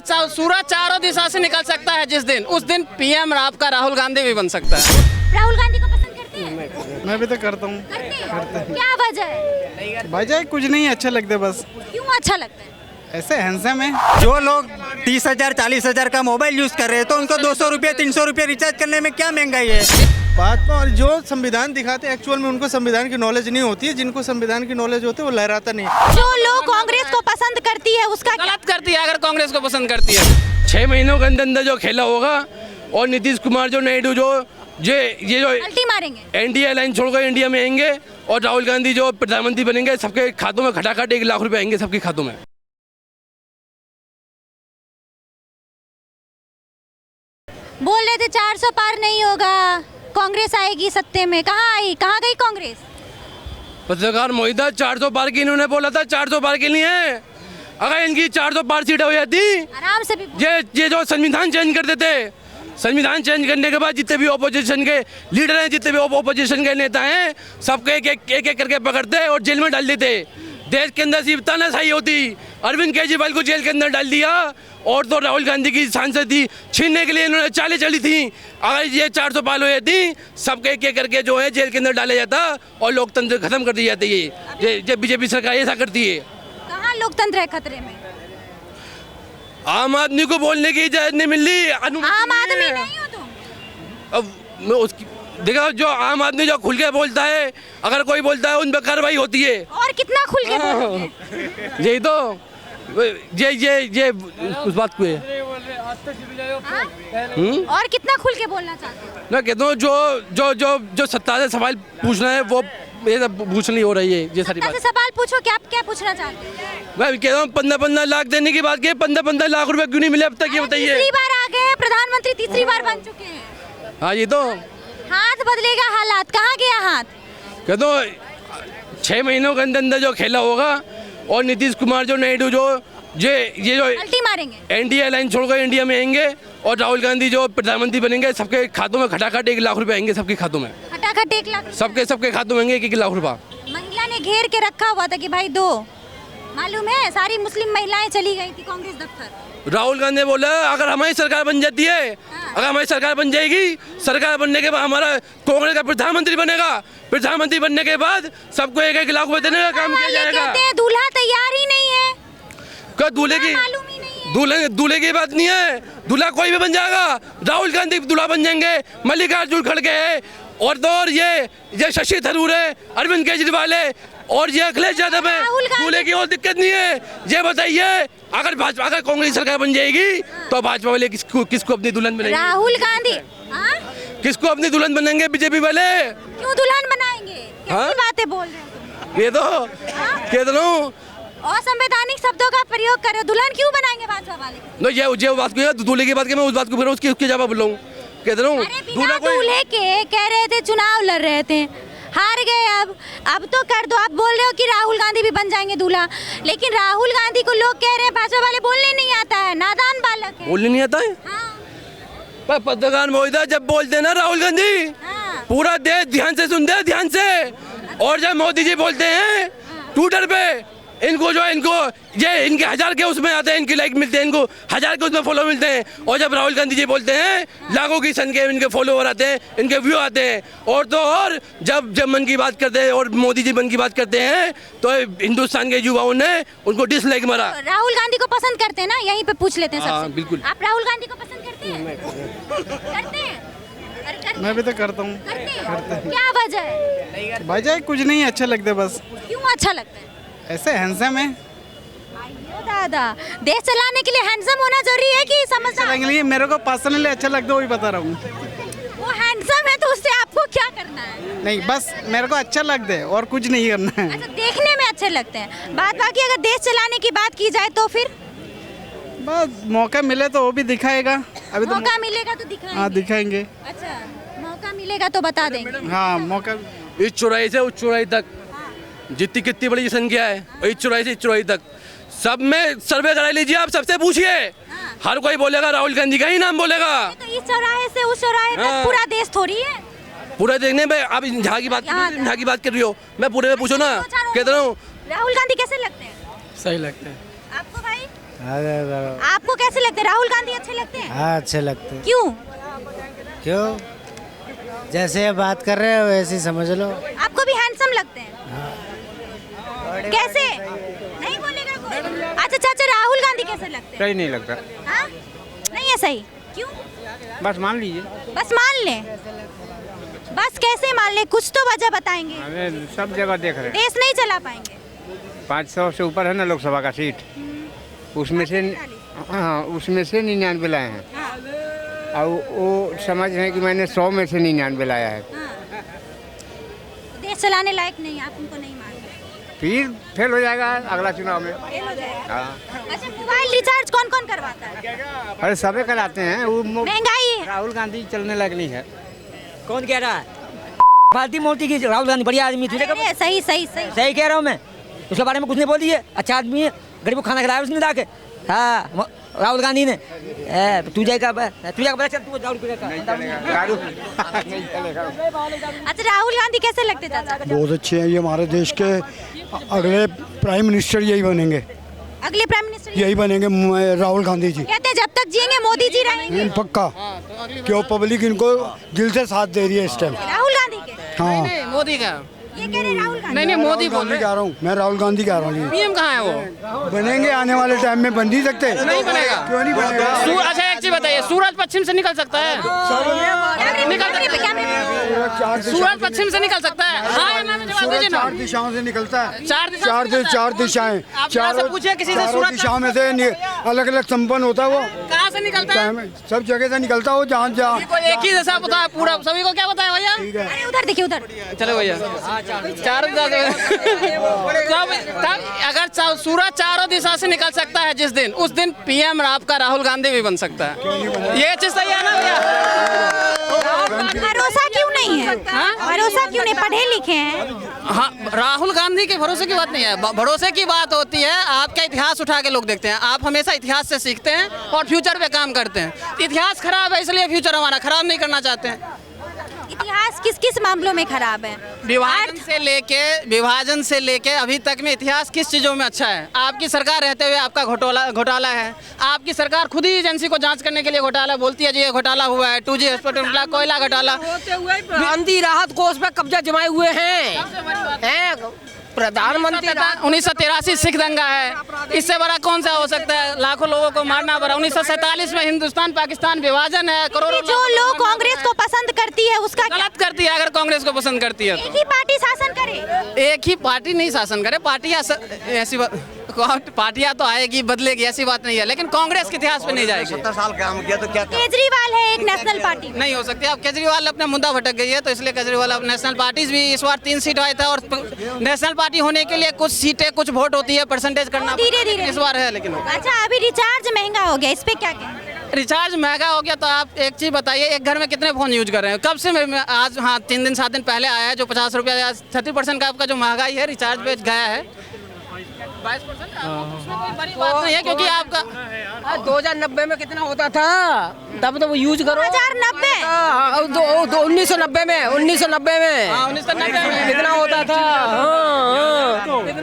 सूरज चारों दिशा से निकल सकता है जिस दिन, उस दिन पीएम आपका राहुल गांधी भी बन सकता है। राहुल गांधी को पसंद करते हैं? मैं भी तो करता हूँ। करते हैं? क्या वजह है? भाईजान कुछ नहीं, अच्छे लगते बस, क्यों अच्छा लगता है? ऐसे हैंडसम है। जो लोग 30,000 40,000 का मोबाइल यूज कर रहे हैं तो उनको 200 रुपये 300 रुपये रिचार्ज करने में क्या महंगाई है। भाजपा और जो संविधान दिखाते हैं एक्चुअल में उनको संविधान की नॉलेज नहीं होती है, जिनको संविधान की नॉलेज होती है वो लहराता नहीं। जो लोग कांग्रेस को पसंद करती है उसका क्या? गलत करती है अगर कांग्रेस को पसंद करती है। 6 महीनों के अंदर जो खेला होगा, और नीतीश कुमार जो नायडू जो ये जो पलटी मारेंगे। एनडीए लाइन छोड़कर इंडिया में आएंगे, और राहुल गांधी जो प्रधानमंत्री बनेंगे, सबके खातों में खटाखट 1 लाख रुपए आएंगे सबके खातों में। बोल रहे थे 400 पार नहीं होगा, कांग्रेस आएगी सत्ते में। कहाँ आई, कहाँ गई कांग्रेस? पत्रकार मोहिता 400 पार की इन्होंने बोला था, 400 पार की नहीं है। अगर इनकी 400 पार सीटें हो जाती, आराम से भी ये जो संविधान चेंज कर देते, संविधान चेंज करने के बाद जितने भी ऑपोजिशन के लीडर हैं, जितने भी ऑपोजिशन के नेता हैं, सबके एक करके पकड़ते और जेल में डाल देते। देश के अंदर सिर्फ तानाशाही होती। अरविंद केजरीवाल को जेल के अंदर डाल दिया, और तो राहुल गांधी की सांसदी छीनने के लिए इन्होंने चालें चली थी। अगर ये 400 पार हो जाती, सबके एक करके जो है जेल के अंदर डाला जाता और लोकतंत्र खत्म कर दी जाती है। ये बीजेपी सरकार ऐसा करती है। कहाँ लोकतंत्र है खतरे में? आम आदमी को बोलने की इजाजत नहीं मिल रही। आम आदमी नहीं हो तुम? अब मैं उसकी देखा, जो आम आदमी जो खुल के बोलता है, अगर कोई बोलता है उन पर कार्रवाई होती है। और कितना खुल के बोलोगे? यही तो ये उस बात को है। और कितना खुल के बोलना चाहते हो? मैं कहता हूँ जो सत्ता से सवाल पूछना है वो ये सब पूछ नहीं हो रही है। ये सारी बात सवाल पूछो, क्या पूछना चाहते हो? मैं कहता हूँ 15-15 लाख देने की बात की, 15-15 लाख रुपए क्यों नहीं मिले अब तक, ये बताइए। तीसरी बार आ गए प्रधानमंत्री, तीसरी बार बन चुके हैं। हाँ, ये तो हाथ बदलेगा हालात। कहाँ गया हाथ? कहता हूँ 6 महीनों के अंदर जो खेला होगा, और नीतीश कुमार जो नायडू जो ये जो पलटी मारेंगे। एनडीए लाइन छोड़कर इंडिया में आएंगे, और राहुल गांधी जो प्रधानमंत्री बनेंगे, सबके खातों में खटाखट 1 लाख रुपए आएंगे सबके खातों में। खटाखट 1 लाख? सबके खातों में आएंगे 1 लाख रुपया। महिला ने घेर के रखा हुआ था कि भाई दो। मालूम है, सारी मुस्लिम महिलाएं चली गई थी कांग्रेस दफ्तर। राहुल गांधी ने बोला अगर हमारी सरकार बन जाती है, अगर हमारी सरकार बन जाएगी, सरकार बनने के बाद हमारा कांग्रेस का प्रधानमंत्री बनेगा, प्रधानमंत्री बनने के बाद सबको 1-1 लाख रुपए देने का काम किया जाएगा। दूल्हा तैयार ही नहीं है। क्या दूल्हे की बात नहीं है, दूल्हा कोई भी बन जाएगा। राहुल गांधी दूल्हा बन जाएंगे, मल्लिकार्जुन खड़गे है, और तो और ये शशि थरूर है, अरविंद केजरीवाल है, और ये अखिलेश यादव है। दूल्हे की और दिक्कत नहीं है। ये बताइए, अगर कांग्रेस सरकार बन जाएगी तो भाजपा वाले किसको अपनी दुल्हन बनाएंगे? राहुल गांधी किसको अपनी दुल्हन बनाएंगे? बीजेपी वाले। क्यों दुल्हन बनाएंगे? कैसी बातें बोल रहे हो तुम? ये तो कह रहा हूँ, असंवैधानिक शब्दों का प्रयोग कर रहे हो। दुल्हन क्यों बनाएंगे भाजपा वाले? ये बात को दूल्हे की बात की, मैं उस बात को फिर उसके जवाब बोल रहा हूँ। कह रहा हूँ दूल्हे के कह रहे थे, चुनाव लड़ रहे थे, हार गए। अब तो कर दो। आप बोल रहे हो कि राहुल गांधी भी बन जाएंगे दूल्हा, लेकिन राहुल गांधी को लोग कह रहे हैं भाजपा वाले बोलने नहीं आता है, नादान बालक है। बोलने नहीं आता है? पर पत्रकार मोहिता जब बोलते हैं ना राहुल गांधी, पूरा देश ध्यान से सुनते हैं, ध्यान से। और जब मोदी जी बोलते हैं ट्विटर पे, इनको ये इनके 1000 के उसमें आते हैं, इनकी लाइक मिलते हैं, इनको 1000 के उसमें फॉलो मिलते हैं। और जब राहुल गांधी जी बोलते हैं लाखों की संख्या इनके फॉलोवर आते हैं, इनके व्यू आते हैं। और तो और जब मन की बात करते हैं और मोदी जी मन की बात करते हैं तो हिंदुस्तान के युवाओं ने उनको डिसलाइक मारा। राहुल गांधी को पसंद करते हैं ना? यहीं पे पूछ लेते हैं सबसे। बिल्कुल। आप राहुल गांधी को पसंद करते हैं? मैं भी तो करता हूँ। क्या वजह है? भाईजान कुछ नहीं, अच्छे लगते बस, क्यों अच्छा लगता है? ऐसे हैंडसम है। दादा, देश चलाने के लिए हैंडसम होना जरूरी है कि समझदार? मेरे को पर्सनली अच्छा लगता है, वही बता रहा हूँ। वो हैंडसम है तो उससे आपको क्या करना है? नहीं, बस मेरे को अच्छा लगता है और कुछ नहीं करना है। अच्छा, देखने में अच्छे लगते हैं। बाकी अगर देश चलाने की बात की जाए तो फिर बस मौका मिले तो वो भी दिखाएगा। अभी तो मौका मिलेगा तो दिखाएंगे। हाँ, दिखाएंगे। अच्छा, मौका मिलेगा तो बता देंगे। हाँ, मौका। इस चौराहे से उस चौराहे तक जितनी कितनी बड़ी संख्या है, इस चौराहे से इस चौराहे तक सब में सर्वे करा लीजिए, आप सबसे पूछिए। हर कोई बोलेगा राहुल गांधी का ही नाम बोलेगा। तो इस चौराहे से उस चौराहे तक पूरा देश थोड़ी है। पूरा देखने में आप यहाँ की बात कर रही हो, मैं पूरे में पूछो ना। कहता हूँ राहुल गांधी कैसे लगते हैं? सही लगते हैं। आपको भाई? आपको कैसे लगते हैं? राहुल गांधी अच्छे लगते हैं? हाँ अच्छे लगते हैं। क्यों? क्यों? जैसे बात कर रहे हो वैसे ही समझ लो। आपको भी हैंडसम लगते हैं? कैसे? नहीं बोलेगा कोई? अच्छा चाचा, राहुल गांधी कैसे लगते हैं? सही नहीं लगता। हाँ? नहीं है सही? क्यों? बस मान लीजिए। बस मान लें? बस कैसे मान लें? कुछ तो वजह बताएंगे। हमें सब जगह देख रहे हैं। देश नहीं चला पाएंगे? 500 से ऊपर है ना लोकसभा का सीट, उसमें से हाँ उसमें से 99 लाए हैं। और वो समझ रहे हैं कि मैंने 100 में से 99 लाया है। देश चलाने लायक नहीं, आप उनको नहीं मानते? फिर फेल हो जाएगा अगला चुनाव में। फेल हो जाएगा। हाँ। अच्छा, मोबाइल रिचार्ज कौन कौन करवाता है? अरे सबे कराते हैं। वो महंगाई है। राहुल गांधी चलने लायक नहीं है। कौन कह रहा है? फालतू मोदी की राहुल गांधी बढ़िया आदमी तुझे कब? अरे सही सही सही सही कह रहा हूँ मैं, उसके बारे में कुछ नहीं बोल दिए। अच्छा आदमी है, गरीब को खाना खिलाया उसने जाके। हाँ राहुल गांधी ने तुझे का पता चल तू दारू पीने का नहीं चलेगा। अच्छा, राहुल गांधी कैसे लगते चाचा? बहुत अच्छे हैं, ये हमारे देश के अगले प्राइम मिनिस्टर यही बनेंगे। अगले प्राइम मिनिस्टर यही बनेंगे राहुल गांधी जी। कहते हैं जब तक जिएंगे मोदी जी रहेंगे। पक्का, क्यों पब्लिक इनको दिल से साथ दे रही है इस टाइम। राहुल गांधी के? हाँ नहीं, मोदी का। ये कह रहे राहुल गांधी? नहीं मोदी बोल रहे कह रहा हूँ मैं, राहुल गांधी कह रहा हूँ। पीएम कहाँ है वो? बनेंगे आने वाले टाइम में, बन नहीं सकते? नहीं बनेगा। क्यों नहीं बनेगा? अच्छा एक चीज बताइए, सूरज पश्चिम से निकल सकता है? सूरज पश्चिम से निकल सकता है? हाँ या ना में जवाब दीजिए ना। 4 दिशाओं से निकलता है। 4 चार दिशाएं, चारों पूछिए किसी से। सूरज दिशाओं में से अलग अलग संपन्न होता है वो। कहाँ से निकलता है? सब जगह से निकलता है वो, जहाँ जहाँ। एक ही जैसा बताया पूरा, सभी को क्या बताया भैया? अरे उधर देखिए, उधर। चलो भैया, चार अगर सूरज चारों दिशा से निकल सकता है जिस दिन, उस दिन पीएम आपका राहुल गांधी भी बन सकता है। ये चीज सही है ना भैया? भरोसा क्यों नहीं है? भरोसा क्यों नहीं? पढ़े लिखे हैं। हाँ, राहुल गांधी के भरोसे की बात नहीं है, भरोसे की बात होती है आपका इतिहास उठा के लोग देखते हैं। आप हमेशा इतिहास से सीखते हैं और फ्यूचर पे काम करते हैं। इतिहास खराब है, इसलिए फ्यूचर हमारा खराब नहीं करना चाहते हैं। इतिहास किस किस मामलों में खराब है? विभाजन से लेके अभी तक में इतिहास किस चीजों में अच्छा है? आपकी सरकार रहते हुए आपका घोटाला है। आपकी सरकार खुद ही एजेंसी को जांच करने के लिए घोटाला बोलती है, जी ये घोटाला हुआ है। 2G हॉस्पिटल कोयला घोटाला, गांधी राहत कोष पे कब्जा जमाए हुए हैं। प्रधानमंत्री 1983 सिख दंगा है, इससे बड़ा कौन सा हो सकता है? लाखों लोगों को मारना पड़ा। 1947 में हिंदुस्तान पाकिस्तान विभाजन है, करोड़ों जो लोग कांग्रेस को पसंद करती है उसका गलत करती है। अगर कांग्रेस को पसंद करती है एक ही पार्टी शासन करे? एक ही पार्टी नहीं शासन करे, पार्टियां ऐसी पार्टियां तो आएगी बदलेगी, ऐसी बात नहीं है, लेकिन कांग्रेस के इतिहास पे नहीं जाएगी। 70 साल काम किया तो क्या केजरीवाल है एक नेशनल पार्टी। नहीं हो सकती। अब केजरीवाल अपना मुद्दा भटक गई है, तो इसलिए केजरीवाल अब नेशनल पार्टी भी इस बार 3 सीट आए थे, और नेशनल पार्टी होने के लिए कुछ सीटें कुछ वोट होती है, परसेंटेज करना धीरे-धीरे इस बार है। लेकिन अच्छा, अभी रिचार्ज महंगा हो गया, इस पे क्या कहें? रिचार्ज महंगा हो गया तो आप एक चीज बताइए, एक घर में कितने फोन यूज कर रहे हैं? कब से आज, हाँ 3 दिन 7 दिन पहले आया है जो 50 रुपया 30% का आपका जो महंगाई है रिचार्ज पे गया है 22%। उसमें कोई बड़ी बात नहीं है, क्योंकि आपका 2090 में कितना होता था तब तो वो यूज करो। 2090? 1990 में 1990 में कितना होता था?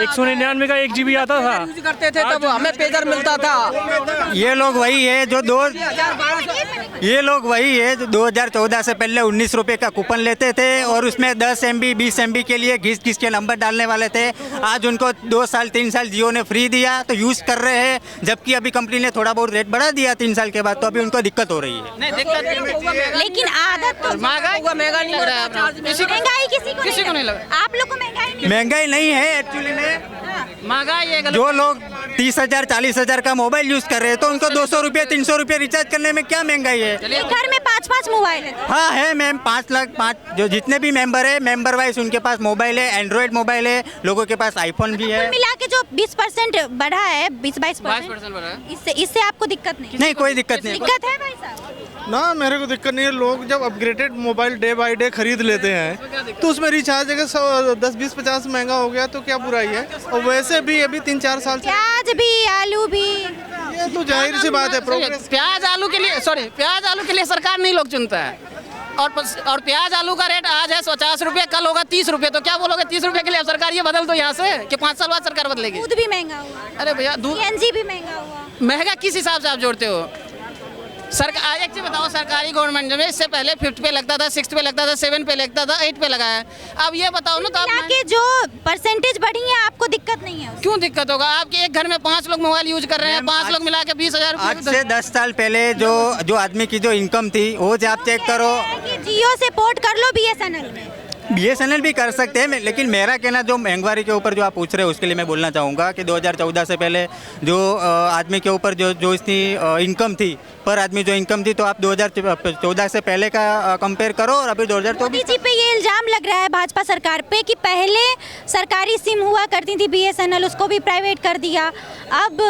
199 का 1 GB आता था। यूज करते थे तब हमें पेजर मिलता था। ये लोग वही है जो 2014 से पहले 19 रुपए का कूपन लेते थे और उसमें 10 MB 20 MB के लिए घिस के नंबर डालने वाले थे। आज उनको 2 साल 3 साल जियो ने फ्री दिया तो यूज कर रहे हैं, जबकि अभी कंपनी ने थोड़ा बहुत रेट बढ़ा दिया 3 साल के बाद, तो अभी उनको दिक्कत हो रही है। नहीं दिक्कत, लेकिन आदत तो महंगाई नहीं लग रहा है। महंगाई किसी को नहीं लग रहा। आप लोग को महंगाई नहीं है एक्चुअली में। महंगाई जो लोग 30,000 40,000 का मोबाइल यूज कर रहे हैं तो उनको 200 रुपये 300 रुपये रिचार्ज करने में क्या महंगाई है? घर में 5-5 मोबाइल है। हाँ है मैम, 5 लाख 5 जो जितने भी मेंबर है, मेंबर वाइज उनके पास मोबाइल है, एंड्रॉइड मोबाइल है, लोगों के पास आईफोन भी है। मिला के जो 20% बढ़ा है, 20-22% बढ़ा है, इससे आपको दिक्कत नहीं? कोई दिक्कत नहीं। दिक्कत है भाई साहब? ना, मेरे को दिक्कत नहीं है। लोग जब upgraded mobile day by day खरीद लेते हैं तो उसमें रिचार्ज अगर 10-20-50 महंगा हो गया तो क्या बुराई है? और वैसे भी अभी 3-4 साल से प्याज भी आलू भी, ये तो जाहिर सी बात है। प्रोग्रेस प्याज आलू के लिए सरकार नहीं लोग चुनता है। और प्याज आलू का रेट आज है 50 रुपये, कल होगा 30 रुपये, तो क्या बोलोगे 30 रुपये के लिए सरकार ये बदल दो यहाँ से कि 5 साल बाद सरकार बदलेगी? दूध भी महंगा हुआ। अरे भैया दूध CNG भी महंगा हुआ। महंगा किस हिसाब से आप जोड़ते हो? सरकार एक चीज़ बताओ, सरकारी गवर्नमेंट में इससे पहले 5th पे लगता था, 6th पे लगता था, 7 पे लगता था, 8 पे लगा है। अब ये बताओ ना, तो आप के जो परसेंटेज बढ़ी है आपको दिक्कत नहीं है? क्यों दिक्कत होगा? आपके एक घर में 5 लोग मोबाइल यूज कर रहे हैं, 5 लोग मिला के 20,000। आज से 10 साल पहले जो आदमी की जो इनकम थी वो आप चेक करो। जियो से पोर्ट कर लो BSNL में। BSNL भी कर सकते हैं, लेकिन मेरा कहना जो महंगाई के ऊपर जो आप पूछ रहे हो उसके लिए मैं बोलना चाहूँगा कि 2014 से पहले जो आदमी के ऊपर जो इसकी इनकम थी, पर आदमी जो इनकम थी, तो आप 2014 से पहले का कंपेयर करो और अभी 2024। मोदी जी पे ये इल्जाम लग रहा है भाजपा सरकार पे कि पहले सरकारी सिम हुआ करती थी BSNL, उसको भी प्राइवेट कर दिया। अब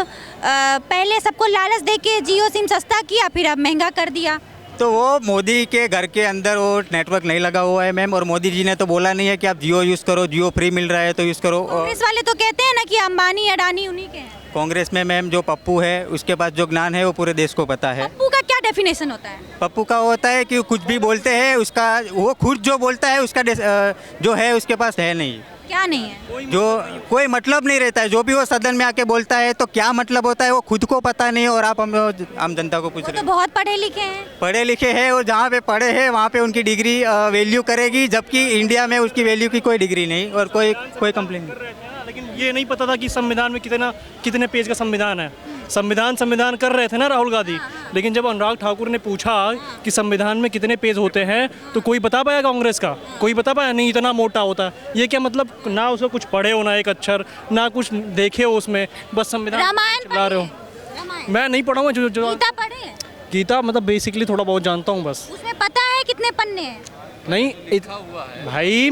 पहले सबको लालच दे के जियो सिम सस्ता किया, फिर अब महंगा कर दिया। तो वो मोदी के घर के अंदर वो नेटवर्क नहीं लगा हुआ है मैम, और मोदी जी ने तो बोला नहीं है कि आप जियो यूज़ करो, जियो फ्री मिल रहा है तो यूज़ करो। कांग्रेस वाले तो कहते हैं ना कि अंबानी अडानी उन्हीं के हैं। कांग्रेस में मैम जो पप्पू है उसके पास जो ज्ञान है वो पूरे देश को पता है। पप्पू का क्या डेफिनेशन होता है? पप्पू का होता है कि कुछ भी बोलते हैं, उसका वो खुद जो बोलता है उसका जो है उसके पास है नहीं। क्या नहीं है? जो कोई मतलब नहीं रहता है, जो भी वो सदन में आके बोलता है तो क्या मतलब होता है वो खुद को पता नहीं, और आप आम जनता को पूछ रहे हैं। तो बहुत पढ़े लिखे हैं। पढ़े लिखे हैं, और जहाँ पे पढ़े हैं वहाँ पे उनकी डिग्री वैल्यू करेगी, जबकि इंडिया में उसकी वैल्यू की कोई डिग्री नहीं और कोई कंप्लेन नहीं। लेकिन ये नहीं पता था कि संविधान में कितने पेज का संविधान है। संविधान कर रहे थे ना राहुल गांधी, लेकिन जब अनुराग ठाकुर ने पूछा कि संविधान में कितने पेज होते हैं तो कोई बता पाया कांग्रेस का? कोई बता पाया नहीं, इतना मोटा होता है। ये क्या मतलब, ना उसको कुछ पढ़े हो, ना एक अक्षर, ना कुछ देखे हो उसमें, बस संविधान चला रहे हो। मैं नहीं पढ़ा हूँ। जो गीता पढ़े? गीता मतलब बेसिकली थोड़ा बहुत जानता हूँ बस। उसमें पता है कितने पन्ने हैं? नहीं भाई,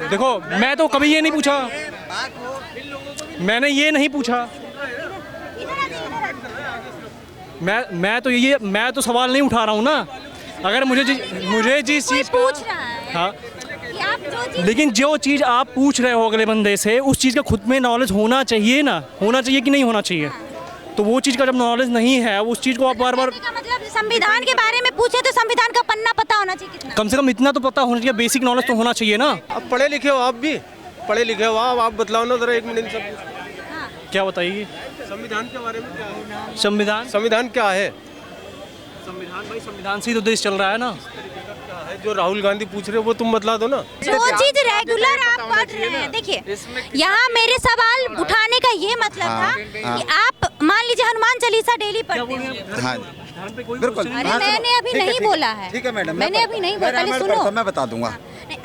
देखो मैं तो कभी ये नहीं पूछा, मैंने ये नहीं पूछा। मैं तो सवाल नहीं उठा रहा हूँ ना। अगर मुझे जिस चीज़ पूछ रहा है, हाँ, लेकिन जो चीज़ आप पूछ रहे हो अगले बंदे से, उस चीज़ का खुद में नॉलेज होना चाहिए ना, होना चाहिए कि नहीं होना चाहिए? तो वो चीज़ का जब नॉलेज नहीं है, उस चीज़ को आप बार मतलब संविधान के बारे में पूछे तो संविधान का पन्ना पता होना चाहिए कितना? कम से कम इतना तो पता होना चाहिए, बेसिक नॉलेज तो होना चाहिए ना। अब पढ़े लिखे हो, आप भी पढ़े लिखे हो, आप बतलाओ ना जरा 1 मिनट सब। क्या बताइए संविधान के बारे में? क्या है संविधान क्या है? संविधान भाई, संविधान से ही तो देश चल रहा है ना। जो राहुल गांधी पूछ रहे हो वो तुम बतला दो ना। जो चीज रेगुलर आप पढ़ रहे हैं, देखिए यहाँ मेरे सवाल उठाने का ये मतलब था कि आप मान लीजिए हनुमान चालीसा डेली पढ़ते हैं। हाँ बिल्कुल। अरे मैंने अभी नहीं बोला है। ठीक है मैडम, मैंने अभी नहीं बोला, पहले सुनो। मैं बता दूंगा।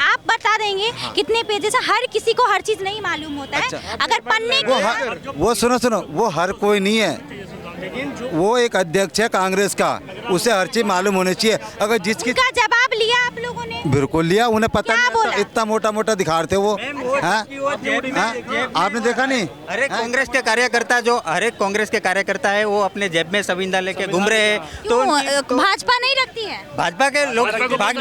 आप बता देंगे कितने पेजेस है? हर किसी को हर चीज नहीं मालूम होता है। अगर पन्ने वो सुनो, वो हर कोई नहीं है, वो एक अध्यक्ष है कांग्रेस का, उसे हर चीज मालूम होनी चाहिए। अगर जिसकी का जवाब लिया आप लोगों ने? बिल्कुल लिया, उन्हें पता नहीं, इतना मोटा दिखा रहे थे वो। आपने देखा नहीं? हर एक कांग्रेस के कार्यकर्ता है वो अपने जेब में संविधान लेके घूम रहे हैं। तो भाजपा नहीं रखती है? भाजपा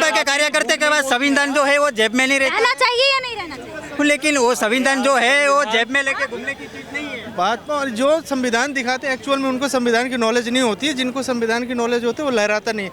के कार्यकर्ता के पास संविधान जो है वो जेब में नहीं रहना चाहिए या नहीं रहना चाहिए? लेकिन वो संविधान जो है वो जेब में लेके घूमने की चीज नहीं है। भाजपा और जो संविधान दिखाते हैं एक्चुअल में उनको संविधान की नॉलेज नहीं होती है। जिनको संविधान की नॉलेज होती है वो लहराता नहीं है।